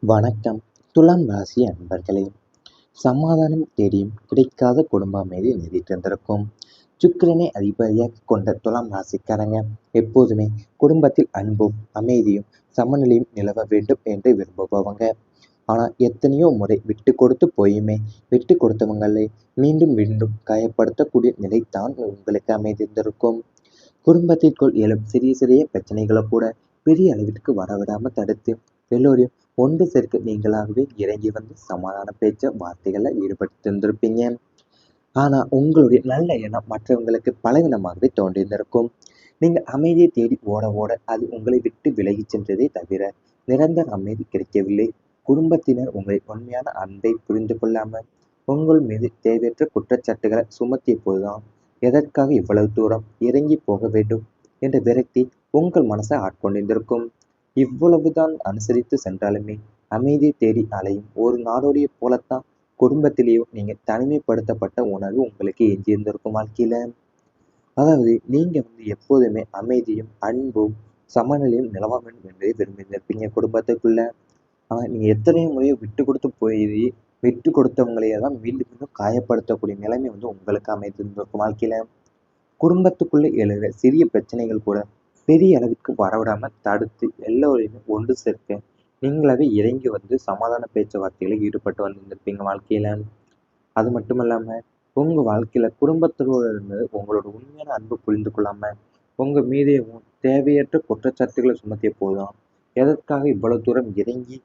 வணக்கம். துலாம் ராசி அன்பர்களே, சமாதானம் தேடியும் கிடைக்காத குடும்ப அமைதி நீடித்திருந்திருக்கும். சுக்கிரனை அதிபதியாக கொண்ட துலாம் ராசிக்காரங்க எப்போதுமே குடும்பத்தில் அன்பும் அமைதியும் சமநிலையும் நிலவ வேண்டும் என்று விரும்புபவங்க. ஆனா எத்தனையோ முறை விட்டு கொடுத்து போயுமே விட்டு கொடுத்தவங்களை மீண்டும் மீண்டும் காயப்படுத்தக்கூடிய நிலைத்தான் உங்களுக்கு அமைந்திருந்திருக்கும். குடும்பத்திற்குள் எழும் சிறிய சிறிய பிரச்சனைகளை கூட பெரிய அளவிற்கு வரவிடாம தடுத்து எல்லோரையும் ஒன்று சேர்க்க நீங்களாகவே இறங்கி வந்து சமாதான பேச்ச வார்த்தைகளை ஈடுபட்டிருந்திருப்பீங்க. ஆனா உங்களுடைய நல்ல எண்ணம் மற்றவங்களுக்கு பலவீனமாகவே தோன்றியிருந்திருக்கும். நீங்க அமைதியை தேடி ஓட ஓட அது உங்களை விட்டு விலகி சென்றதே தவிர நிரந்தர அமைதி கிடைக்கவில்லை. குடும்பத்தினர் உங்களை உண்மையான அன்பை புரிந்து கொள்ளாம உங்கள் மீது தேவையற்ற குற்றச்சாட்டுகளை சுமத்திய போதுதான் எதற்காக இவ்வளவு தூரம் இறங்கி போக வேண்டும் என்ற விரக்தி உங்கள் மனசை ஆட்கொண்டிருந்திருக்கும். இவ்வளவுதான் அனுசரித்து சென்றாலுமே அமைதியை தேடி அலையும் ஒரு நாடோடிய போலத்தான் குடும்பத்திலேயும் நீங்க தனிமைப்படுத்தப்பட்ட உணர்வு உங்களுக்கு எஞ்சியிருந்திருக்கும் வாழ்க்கையில. அதாவது நீங்க எப்போதுமே அமைதியும் அன்பும் சமநிலையும் நிலவ வேண்டும் என்று விரும்பியிருந்திருப்பீங்க குடும்பத்துக்குள்ள. ஆனா நீங்க எத்தனையோ முறையோ விட்டு கொடுத்து போய் விட்டு கொடுத்தவங்களையே தான் மீண்டும் மீண்டும் காயப்படுத்தக்கூடிய நிலைமை உங்களுக்கு அமைந்திருந்திருக்கும் வாழ்க்கையில. குடும்பத்துக்குள்ள எழுகிற சிறிய பிரச்சனைகள் கூட பெரிய அளவிற்கு வரவிடாம தடுத்து எல்லோரையுமே ஒன்று சேர்க்க நீங்களாவே இறங்கி வந்து சமாதான பேச்சுவார்த்தைகளை ஈடுபட்டு வந்திருந்திருப்பீங்க வாழ்க்கையில. அது மட்டும் இல்லாம உங்க வாழ்க்கையில குடும்பத்தோட இருந்து உங்களோட உண்மையான அன்பு புரிந்து கொள்ளாம உங்க மீதே தேவையற்ற குற்றச்சாட்டுகளை சுமத்திய போதும் எதற்காக இவ்வளவு தூரம் இறங்கி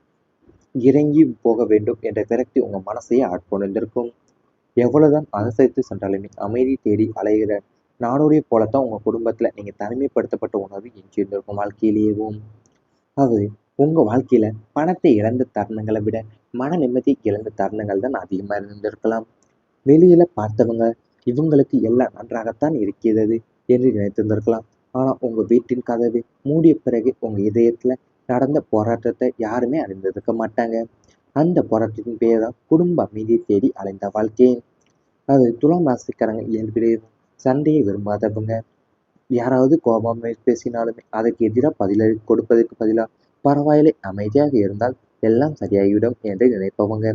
இறங்கி போக வேண்டும் என்ற விரக்தி உங்க மனசையே ஆட்கொண்டிருக்கும். எவ்வளவுதான் அனுசரித்து சென்றாலுமே அமைதி தேடி அலைகிற நாடோடிய போலத்தான் உங்க குடும்பத்துல நீங்க தனிமைப்படுத்தப்பட்ட உணர்வு எஞ்சியிருந்திருக்கும் வாழ்க்கையிலேயேவும். அதாவது உங்க வாழ்க்கையில பணத்தை இழந்த தருணங்களை விட மன நிம்மதி இழந்த தருணங்கள் தான் அதிகமா இருந்திருக்கலாம். வெளியில பார்த்தவங்க இவங்களுக்கு எல்லாம் நன்றாகத்தான் இருக்கிறது என்று நினைத்திருந்திருக்கலாம். ஆனா உங்க வீட்டின் கதவு மூடிய பிறகு உங்க இதயத்துல நடந்த போராட்டத்தை யாருமே அறிந்திருக்க மாட்டாங்க. அந்த போராட்டத்தின் பேர் தான் குடும்ப அமைதியை தேடி அலைந்த வாழ்க்கை. அது துலாம் ராசிக்காரங்க இயல்பிலே சண்டையை விரும்பாதவங்க. யாராவது கோபமா பேசினாலுமே அதற்கு எதிராக பதிலடி கொடுப்பதற்கு பதிலா பரவாயில்லை அமைதியாக இருந்தால் எல்லாம் சரியாகிவிடும் என்று நினைப்பவங்க.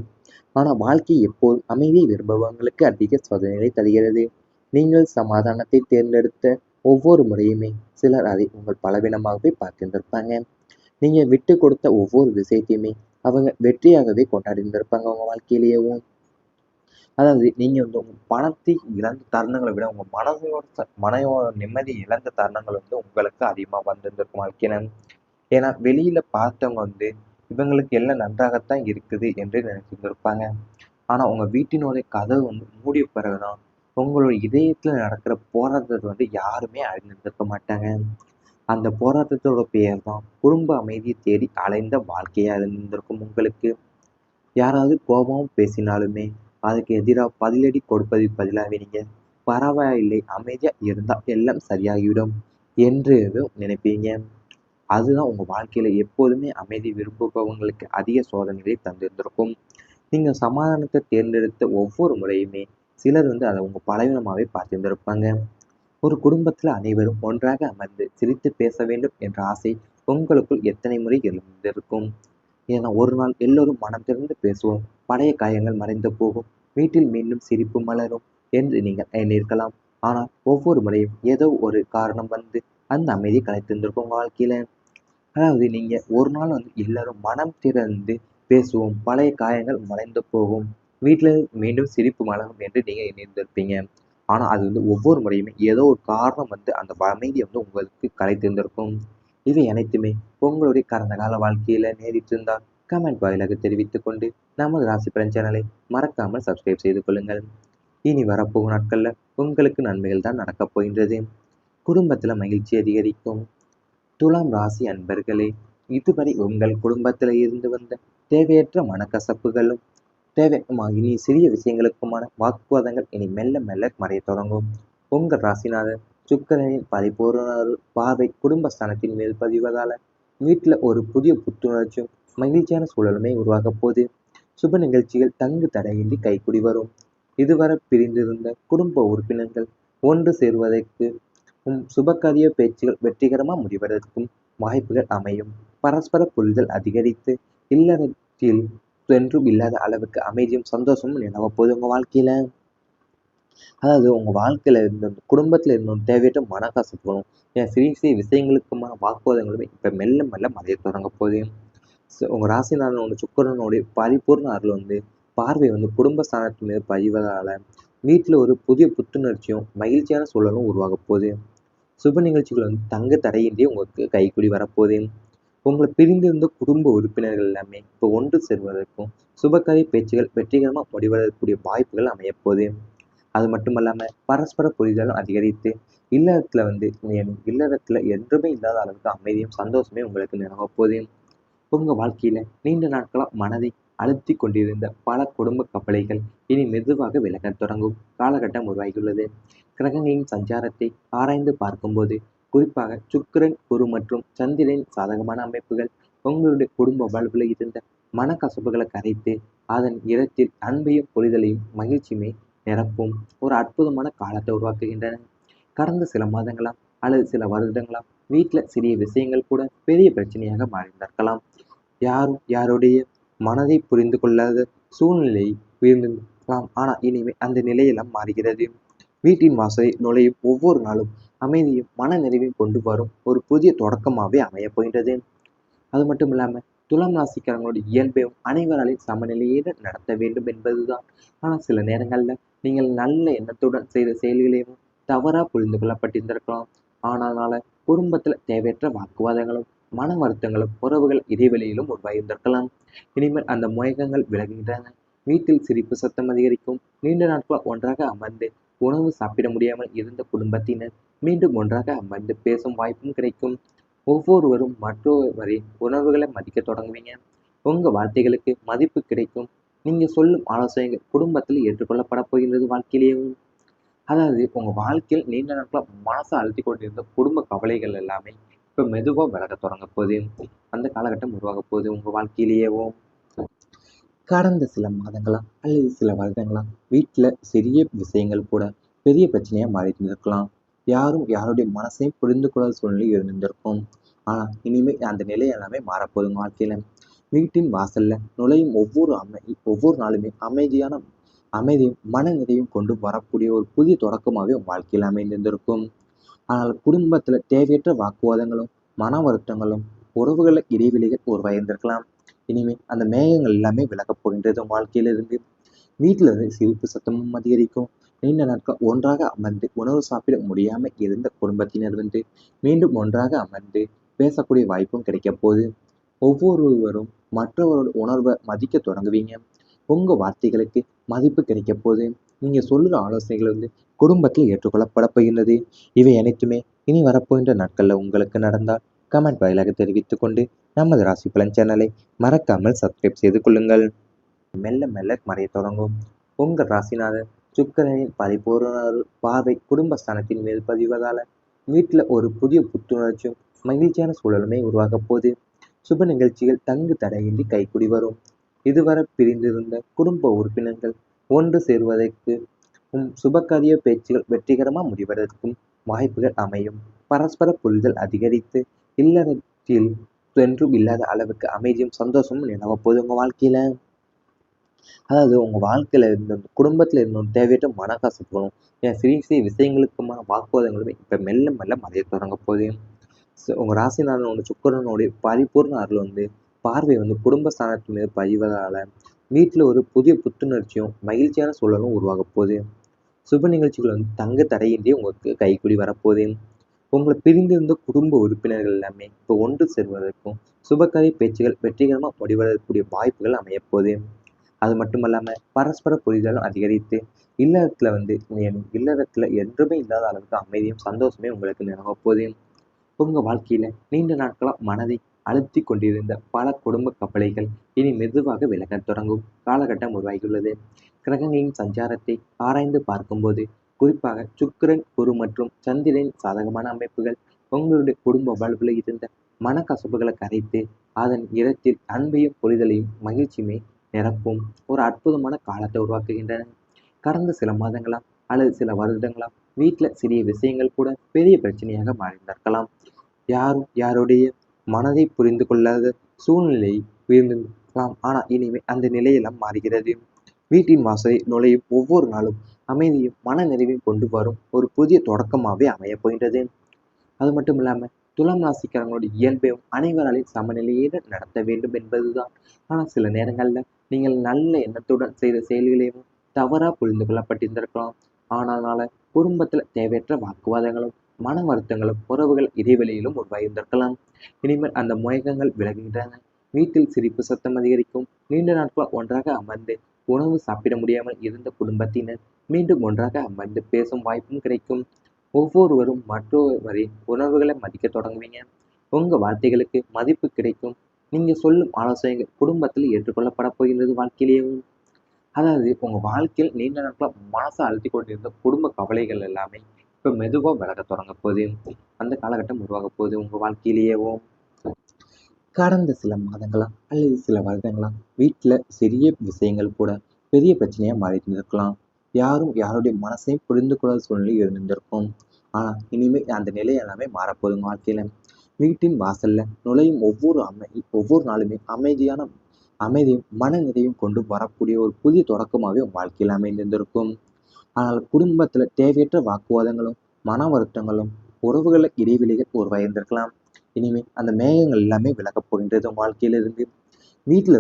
ஆனா வாழ்க்கை எப்போதும் அமைதியை விரும்புபவங்களுக்கு அதிக சோதனைகளை தருகிறது. நீங்கள் சமாதானத்தை தேர்ந்தெடுத்த ஒவ்வொரு முறையுமே சிலர் அதை உங்கள் பலவீனமாகவே பார்த்திருந்திருப்பாங்க. நீங்க விட்டு கொடுத்த ஒவ்வொரு விஷயத்தையுமே அவங்க வெற்றியாகவே கொண்டாடிருந்திருப்பாங்க உங்க வாழ்க்கையிலேயேவும். அதாவது நீங்க உங்க பணத்தை இழந்த தருணங்களை விட உங்க மனையோட நிம்மதி இழந்த தருணங்கள் உங்களுக்கு அதிகமா வந்திருந்திருக்கும் வாழ்க்கையில. ஏன்னா வெளியில பார்த்தவங்க இவங்களுக்கு எல்லாம் நன்றாகத்தான் இருக்குது என்று நினைச்சிருந்திருப்பாங்க. ஆனா உங்க வீட்டினுடைய கதவு மூடிய பிறகுதான் உங்களோட இதயத்துல நடக்கிற போராட்டத்தை யாருமே அறிந்திருக்க மாட்டாங்க. அந்த போராட்டத்தோட பெயர் தான் குடும்ப அமைதியை தேடி அலைந்த வாழ்க்கையா இருந்திருக்கும் உங்களுக்கு. யாராவது கோபம் பேசினாலுமே அதுக்கு எதிராக பதிலடி கொடுப்பதற்கு பதிலாக நீங்க பரவாயில்லை அமைதியா இருந்தா எல்லாம் சரியாகிவிடும் என்று நினைப்பீங்க. அதுதான் உங்க வாழ்க்கையில எப்போதுமே அமைதி விரும்புபவங்களுக்கு அதிக சோதனைகளை தந்திருந்திருக்கும். நீங்க சமாதானத்தை தேர்ந்தெடுத்த ஒவ்வொரு முறையுமே சிலர் அதை உங்க பலவீனமாவே பார்த்திருந்திருப்பாங்க. ஒரு குடும்பத்துல அனைவரும் ஒன்றாக அமர்ந்து சிரித்து பேச வேண்டும் என்ற ஆசை உங்களுக்குள் எத்தனை முறை எழுந்திருக்கும். ஏன்னா ஒரு நாள் எல்லோரும் மனம் திறந்து பேசுவோம், பழைய காயங்கள் மறைந்து போகும், வீட்டில் மீண்டும் சிரிப்பு மலரும் என்று நீங்கள் எண்ணியிருக்கலாம். ஆனால் ஒவ்வொரு முறையும் ஏதோ ஒரு காரணம் அந்த அமைதி கலைத்திருந்திருக்கும் உங்க வாழ்க்கையில. அதாவது நீங்க ஒரு நாள் எல்லாரும் மனம் திறந்து பேசுவோம், பழைய காயங்கள் மறைந்து போகும், வீட்டுல மீண்டும் சிரிப்பு மலரும் என்று நீங்க எண்ணியிருந்திருப்பீங்க. ஆனா அது ஒவ்வொரு முறையுமே ஏதோ ஒரு காரணம் அந்த அமைதி உங்களுக்கு கலைத்திருந்திருக்கும். இவை அனைத்துமே உங்களுடைய கடந்த கால வாழ்க்கையில நேரிட்டிருந்தால் கமெண்ட் வாயிலாக தெரிவித்துக் கொண்டு நமது ராசி பலன் சேனலை மறக்காமல் சப்ஸ்கிரைப் செய்து கொள்ளுங்கள். இனி வரப்போகும் நாட்கள்ல உங்களுக்கு நன்மைகள் தான் நடக்கப் போகின்றது. குடும்பத்துல மகிழ்ச்சி அதிகரிக்கும். துலாம் ராசி அன்பர்களே, இதுவரை உங்கள் குடும்பத்துல இருந்து வந்த தேவையற்ற மனக்கசப்புகளும் இனி சிறிய விஷயங்களுக்குமான வாக்குவாதங்கள் இனி மெல்ல மெல்ல மறைய தொடங்கும். உங்கள் ராசிநாதர் சுக்கிரனின் பரிபூரண பார்வை குடும்பஸ்தானத்தின் மேல் பதிவதால வீட்டுல ஒரு புதிய புத்துணர்ச்சியும் மகிழ்ச்சியான சூழலுமே உருவாக போகுது. சுப நிகழ்ச்சிகள் தங்கு தடையின்றி கைக்கூடி வரும். இதுவரை பிரிந்திருந்த குடும்ப உறுப்பினர்கள் ஒன்று சேருவதற்கு சுபகாரிய பேச்சுகள் வெற்றிகரமா முடிவதற்கும் வாய்ப்புகள் அமையும். பரஸ்பர புரிதல் அதிகரித்து இல்லற இல்லறத்தில் என்றும் இல்லாத அளவுக்கு அமைதியும் சந்தோஷமும் நிலவ போகுது உங்க வாழ்க்கையில. அதாவது உங்க வாழ்க்கையில இருந்த குடும்பத்துல இருந்த தேவையற்ற மனக்கசப்புகளும், சிறிய சிறிய விஷயங்களுக்குமான வாக்குவாதங்களுமே இப்ப மெல்ல மெல்ல மறைய தொடங்க போகுது. உங்க ராசிநாதனோட சுக்கிரனுடைய பரிபூர்ண அருள் பார்வை குடும்ப ஸ்தானத்தின் மீது பதிவதால வீட்டுல ஒரு புதிய புத்துணர்ச்சியும் மகிழ்ச்சியான சூழலும் உருவாக போகுது. சுப நிகழ்ச்சிகள் தங்கு தடையின்றி உங்களுக்கு கைக்கூடி வரப்போகுது. உங்களை பிரிந்திருந்த குடும்ப உறுப்பினர்கள் எல்லாமே இப்போ ஒன்று சேர்வதற்கும் சுபகாரிய பேச்சுகள் வெற்றிகரமா முடிவதற்குரிய வாய்ப்புகள் அமையப் போகுது. அது மட்டுமல்லாம பரஸ்பர புரிதலும் அதிகரித்து இல்லறத்துல இல்லறத்துல என்றுமே இல்லாத அளவுக்கு அமைதியும் சந்தோஷமே உங்களுக்கு நிலவப் போகுது. உங்க வாழ்க்கையில நீண்ட நாட்களா மனதை அழுத்தி கொண்டிருந்த பல குடும்ப கவலைகள் இனி மெதுவாக விலகத் தொடங்கும் காலகட்டம் உருவாகியுள்ளது. கிரகங்களின் சஞ்சாரத்தை ஆராய்ந்து பார்க்கும்போது குறிப்பாக சுக்கிரன், குரு மற்றும் சந்திரனின் சாதகமான அமைப்புகள் உங்களுடைய குடும்ப வாழ்வில் இருந்த மனக்கசப்புகளை கரைத்து அதன் இடத்தில் அன்பையும் புரிதலையும் மகிழ்ச்சியுமே நிரப்பும் ஒரு அற்புதமான காலத்தை உருவாக்குகின்றன. கடந்த சில மாதங்களா அல்லது சில வருடங்களா வீட்டுல சிறிய விஷயங்கள் கூட பெரிய பிரச்சனையாக மாறியிருந்திருக்கலாம். யாரும் யாருடைய மனதை புரிந்து கொள்ளாத சூழ்நிலை உயர்ந்திருக்கலாம். ஆனா இனிமே அந்த நிலையெல்லாம் மாறுகிறது. வீட்டின் வாசலை நுழையும் ஒவ்வொரு நாளும் அமைதியும் மன நிறைவையும் கொண்டு வரும் ஒரு புதிய தொடக்கமாவே அமையப் போகின்றது. அது மட்டும் இல்லாம துலாம் ராசிக்காரங்களுடைய இயல்பையும் அனைவராலையும் சமநிலையில நடத்த வேண்டும் என்பதுதான். ஆனா சில நேரங்கள்ல நீங்கள் நல்ல எண்ணத்துடன் செய்த செயல்களையும் தவறா புரிந்து கொள்ளப்பட்டிருந்திருக்கலாம். ஆனால குடும்பத்துல தேவையற்ற வாக்குவாதங்களும் மன வருத்தங்களும் உறவுகள் இடைவெளியிலும் உருவாகியிருந்திருக்கலாம். இனிமேல் அந்த முயக்கங்கள் விலகுகின்றன. வீட்டில் சிரிப்பு சத்தம் அதிகரிக்கும். நீண்ட நாட்கள் ஒன்றாக அமர்ந்து உணவு சாப்பிட முடியாமல் இருந்த குடும்பத்தினர் மீண்டும் ஒன்றாக அமர்ந்து பேசும் வாய்ப்பும் கிடைக்கும். ஒவ்வொருவரும் மற்றொருவரின் உணர்வுகளை மதிக்க தொடங்குவீங்க. உங்க வார்த்தைகளுக்கு மதிப்பு கிடைக்கும். நீங்க சொல்லும் ஆலோசனைகள் குடும்பத்தில் ஏற்றுக்கொள்ளப்பட போகின்றது வாழ்க்கையிலேயும். அதாவது உங்க வாழ்க்கையில் நீண்ட நாட்களா மனசை அழுத்தி கொண்டிருந்த குடும்ப கவலைகள் எல்லாமே இப்ப மெதுவா விலக தொடங்க போகுது. அந்த காலகட்டம் உருவாக போகுது உங்க வாழ்க்கையிலேயேவும். கடந்த சில மாதங்களா அல்லது சில வருடங்களா வீட்டுல சிறிய விஷயங்கள் கூட பெரிய பிரச்சனையா மாறிட்டு இருந்திருக்கலாம். யாரும் யாருடைய மனசையும் புரிந்து கொள்ளாத சூழ்நிலை இருந்திருக்கும். ஆனா இனிமே அந்த நிலை எல்லாமே மாறப்போகுது உங்க வாழ்க்கையில. வீட்டின் வாசல்ல நுழையும் ஒவ்வொரு நாளுமே அமைதியும் மன நிறைவையும் கொண்டு வரக்கூடிய ஒரு புதிய தொடக்கமாவே உங்க வாழ்க்கையில் அமைந்திருந்திருக்கும். ஆனால் குடும்பத்துல தேவையற்ற வாக்குவாதங்களும் மன வருத்தங்களும் உறவுகள இடைவெளிகள் உருவாயிருந்திருக்கலாம். இனிமே அந்த மேகங்கள் எல்லாமே விலகப் போகின்றது உன் வாழ்க்கையில இருந்து. வீட்டுல இருந்து சிரிப்பு சத்தமும் அதிகரிக்கும். நீண்ட நாட்கள் ஒன்றாக அமர்ந்து உணவு சாப்பிட முடியாம இருந்த குடும்பத்தினர் மீண்டும் ஒன்றாக அமர்ந்து பேசக்கூடிய வாய்ப்பும் கிடைக்க போகுது. ஒவ்வொருவரும் மற்றவரோட உணர்வை மதிக்க தொடங்குவீங்க. உங்க வார்த்தைகளுக்கு மதிப்பு கிடைக்க போகுது. நீங்க சொல்லுற ஆலோசனைகள் குடும்பத்தில் ஏற்றுக்கொள்ளப்பட போகின்றது. இவை அனைத்துமே இனி வரப்போகின்ற நாட்கள்ல உங்களுக்கு நடந்தால் கமெண்ட் வாயிலாக தெரிவித்துக் கொண்டு நமது ராசி பலன் சேனலை மறக்காமல் சப்ஸ்கிரைப் செய்து கொள்ளுங்கள். மெல்ல மெல்ல மறைய தொடங்கும். உங்கள் ராசிநாதன் சுக்கிரனின் பரிபூரண பார்வை குடும்பஸ்தானத்தின் மேல் பதிவதால வீட்டுல ஒரு புதிய புத்துணர்ச்சியும் மகிழ்ச்சியான சூழலுமே உருவாக போகுது. சுப நிகழ்ச்சிகள் தங்கு தடையின்றி கைக்குடி வரும். இதுவரை பிரிந்திருந்த குடும்ப உறுப்பினர்கள் ஒன்று சேர்வதற்கும் சுபகாரிய பேச்சுகள் வெற்றிகரமா முடிவதற்கும் வாய்ப்புகள் அமையும். பரஸ்பர புரிதல் அதிகரித்து இல்லறத்தில் என்றும் இல்லாத அளவுக்கு அமைதியும் சந்தோஷமும் நிலவ போகுது உங்க வாழ்க்கையில. அதாவது உங்க வாழ்க்கையில இருந்த குடும்பத்துல இருந்த தேவையற்ற மனக்கசப்புகளும் சிறிய சிறிய விஷயங்களுக்குமான வாக்குவாதங்களுமே இப்ப மெல்ல மெல்ல மறைய தொடங்க போகுது. உங்க ராசிநாதனோட சுக்கிரனுடைய பரிபூர்ண அருள் பார்வை குடும்ப ஸ்தானத்தின் மீது பதிவதால வீட்டுல ஒரு புதிய புத்துணர்ச்சியும் மகிழ்ச்சியான சூழலும் உருவாக போகுது. சுப நிகழ்ச்சிகள் தங்கு தடையின்றி உங்களுக்கு கைக்கூடி வரப்போகுது. உங்களை பிரிந்திருந்த குடும்ப உறுப்பினர்கள் எல்லாமே இப்போ ஒன்று சேர்வதற்கும் சுபகாரிய பேச்சுகள் வெற்றிகரமா முடிவதற்குரிய வாய்ப்புகள் அமையப் போகுது. அது மட்டுமல்லாம பரஸ்பர புரிதலும் அதிகரித்து இல்லறத்துல என்றுமே இல்லாத அளவுக்கு அமைதியும் சந்தோஷமே உங்களுக்கு நிலவ போகுது. உங்க வாழ்க்கையில நீண்ட நாட்களா மனதை அழுத்தி கொண்டிருந்த பல குடும்ப கவலைகள் இனி மெதுவாக விலகத் தொடங்கும் காலகட்டம் உருவாகியுள்ளது. கிரகங்களின் சஞ்சாரத்தை ஆராய்ந்து பார்க்கும்போது குறிப்பாக சுக்கிரன், குரு மற்றும் சந்திரனின் சாதகமான அமைப்புகள் உங்களுடைய குடும்ப வாழ்வில் இருந்த மனக்கசப்புகளை கரைத்து அதன் இடத்தில் அன்பையும் புரிதலையும் மகிழ்ச்சியுமே நிரப்பும் ஒரு அற்புதமான காலத்தை உருவாக்குகின்றன. கடந்த சில மாதங்களா அல்லது சில வருடங்களா வீட்டுல சிறிய விஷயங்கள் கூட பெரிய பிரச்சனையாக மாறியிருந்திருக்கலாம். யாரும் யாருடைய மனதை புரிந்து கொள்ளாத சூழ்நிலை உயர்ந்திருக்கலாம். இருக்கலாம். ஆனா இனிமே அந்த நிலையெல்லாம் மாறுகிறது. வீட்டின் வாசலில் நுழையும் ஒவ்வொரு நாளும் அமைதியும் மன நிறைவையும் கொண்டு வரும் ஒரு புதிய தொடக்கமாவே அமையப் போகின்றது. அது மட்டும் இல்லாம துலாம் ராசிக்காரங்களுடைய இயல்பையும் அனைவராலையும் சமநிலையில நடத்த வேண்டும் என்பதுதான். ஆனா சில நேரங்கள்ல நீங்கள் நல்ல எண்ணத்துடன் செய்த செயல்களையும் தவறா புரிந்து கொள்ளப்பட்டிருந்திருக்கலாம். ஆனால குடும்பத்துல தேவையற்ற வாக்குவாதங்களும் மன வருத்தங்களும் உறவுகள் இடைவெளியிலும் உருவாகியிருந்திருக்கலாம். இனிமேல் அந்த முயக்கங்கள் விலகுகின்றன. வீட்டில் சிரிப்பு சத்தம் அதிகரிக்கும். நீண்ட நாட்கள் ஒன்றாக அமர்ந்து உணவு சாப்பிட முடியாமல் இருந்த குடும்பத்தினர் மீண்டும் ஒன்றாக அமர்ந்து பேசும் வாய்ப்பும் கிடைக்கும். ஒவ்வொருவரும் மற்றொருவரின் உணர்வுகளை மதிக்க தொடங்குவீங்க. உங்க வார்த்தைகளுக்கு மதிப்பு கிடைக்கும். நீங்க சொல்லும் ஆலோசனைகள் குடும்பத்தில் ஏற்றுக்கொள்ளப்பட போகின்றது வாழ்க்கையிலேயும். அதாவது உங்க வாழ்க்கையில் நீண்ட நாட்களா மனசை அழுத்தி கொண்டிருந்த குடும்ப கவலைகள் எல்லாமே இப்ப மெதுவா விலக தொடங்க போகுது. அந்த காலகட்டம் உருவாக போகுது உங்க வாழ்க்கையிலேயேவும். கடந்த சில மாதங்களா அல்லது சில வருடங்களா வீட்டுல சிறிய விஷயங்கள் கூட பெரிய பிரச்சனையா மாறிட்டு இருக்கலாம். யாரும் யாருடைய மனசையும் புரிந்து கொள்ளாத சூழ்நிலை இருந்திருக்கும். ஆனா இனிமே அந்த நிலை எல்லாமே மாறப்போகுது உங்க வாழ்க்கையில. வீட்டின் வாசல்ல நுழையும் ஒவ்வொரு நாளுமே அமைதியும் மன நிறைவும் கொண்டு வரக்கூடிய ஒரு புதிய தொடக்கமாவே உங்க வாழ்க்கையில அமைந்திருந்திருக்கும். ஆனால் குடும்பத்துல தேவையற்ற வாக்குவாதங்களும் மன வருத்தங்களும் உறவுகள இடைவெளிகள் உருவாயிருந்திருக்கலாம். இனிமே அந்த மேகங்கள் எல்லாமே விலகப் போகின்றது உங்க வாழ்க்கையிலிருந்து. வீட்டுல